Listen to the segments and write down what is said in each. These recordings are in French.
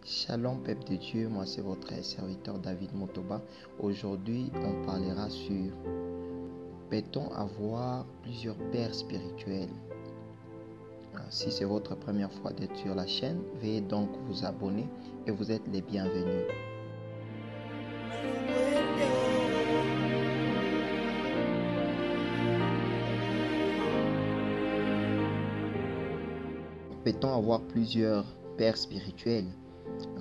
Shalom peuple de Dieu, moi c'est votre serviteur David Motoba. Aujourd'hui on parlera sur peut-on avoir plusieurs pères spirituels. Si c'est votre première fois d'être sur la chaîne, veuillez donc vous abonner et vous êtes les bienvenus. Peut-on avoir plusieurs pères spirituels?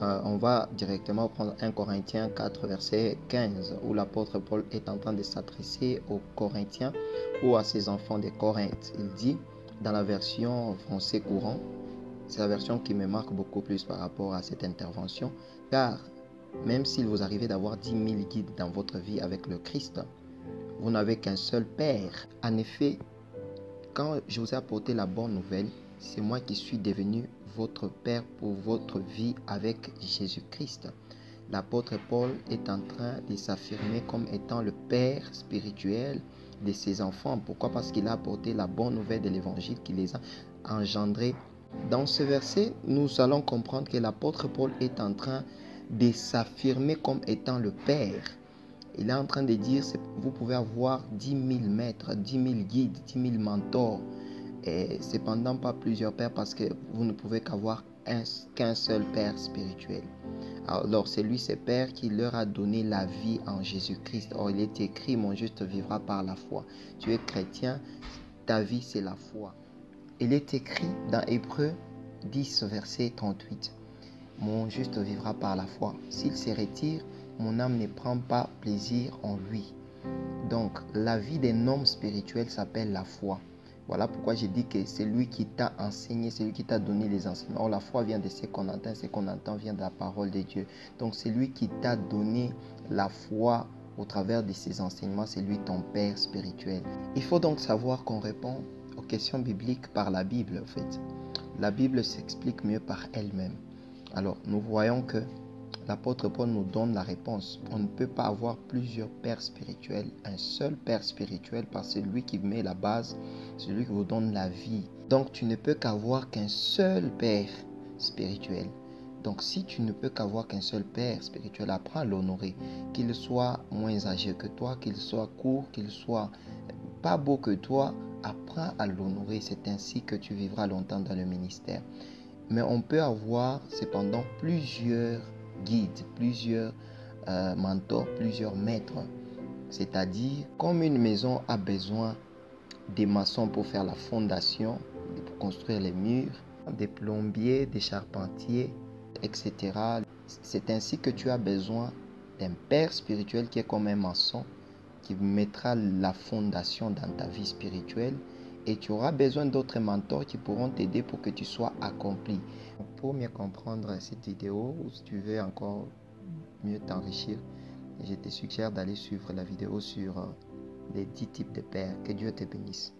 On va directement prendre 1 Corinthiens 4 verset 15 où l'apôtre Paul est en train de s'adresser aux Corinthiens ou à ses enfants de Corinthe. Il dit dans la version français courant, c'est la version qui me marque beaucoup plus par rapport à cette intervention, car même s'il vous arrive d'avoir 10 000 guides dans votre vie avec le Christ, vous n'avez qu'un seul Père. En effet, quand je vous ai apporté la bonne nouvelle, c'est moi qui suis devenu votre Père pour votre vie avec Jésus-Christ. L'apôtre Paul est en train de s'affirmer comme étant le Père spirituel de ses enfants. Pourquoi? Parce qu'il a apporté la bonne nouvelle de l'Évangile qui les a engendrés. Dans ce verset, nous allons comprendre que l'apôtre Paul est en train de s'affirmer comme étant le Père. Il est en train de dire, vous pouvez avoir 10 000 maîtres, 10 000 guides, 10 000 mentors, et cependant pas plusieurs pères parce que vous ne pouvez qu'avoir qu'un seul Père spirituel. Alors c'est lui, ce Père, qui leur a donné la vie en Jésus-Christ. Or il est écrit, mon juste vivra par la foi. Tu es chrétien, ta vie c'est la foi. Il est écrit dans Hébreux 10 verset 38. Mon juste vivra par la foi. S'il se retire, mon âme ne prend pas plaisir en lui. Donc, la vie d'un homme spirituel s'appelle la foi. Voilà pourquoi j'ai dit que c'est lui qui t'a enseigné, c'est lui qui t'a donné les enseignements. Or, la foi vient de ce qu'on entend vient de la parole de Dieu. Donc, c'est lui qui t'a donné la foi au travers de ses enseignements, c'est lui ton Père spirituel. Il faut donc savoir qu'on répond aux questions bibliques par la Bible, en fait. La Bible s'explique mieux par elle-même. Alors, nous voyons que l'apôtre Paul nous donne la réponse. On ne peut pas avoir plusieurs pères spirituels. Un seul père spirituel, parce que c'est lui qui met la base, c'est lui qui vous donne la vie. Donc, tu ne peux qu'avoir qu'un seul père spirituel. Donc, si tu ne peux qu'avoir qu'un seul père spirituel, apprends à l'honorer. Qu'il soit moins âgé que toi, qu'il soit court, qu'il soit pas beau que toi, apprends à l'honorer. C'est ainsi que tu vivras longtemps dans le ministère. Mais on peut avoir cependant plusieurs guides, plusieurs mentors, plusieurs maîtres. C'est-à-dire, comme une maison a besoin des maçons pour faire la fondation, pour construire les murs, des plombiers, des charpentiers, etc. C'est ainsi que tu as besoin d'un père spirituel qui est comme un maçon, qui mettra la fondation dans ta vie spirituelle. Et tu auras besoin d'autres mentors qui pourront t'aider pour que tu sois accompli. Pour mieux comprendre cette vidéo, ou si tu veux encore mieux t'enrichir, je te suggère d'aller suivre la vidéo sur les 10 types de pères. Que Dieu te bénisse.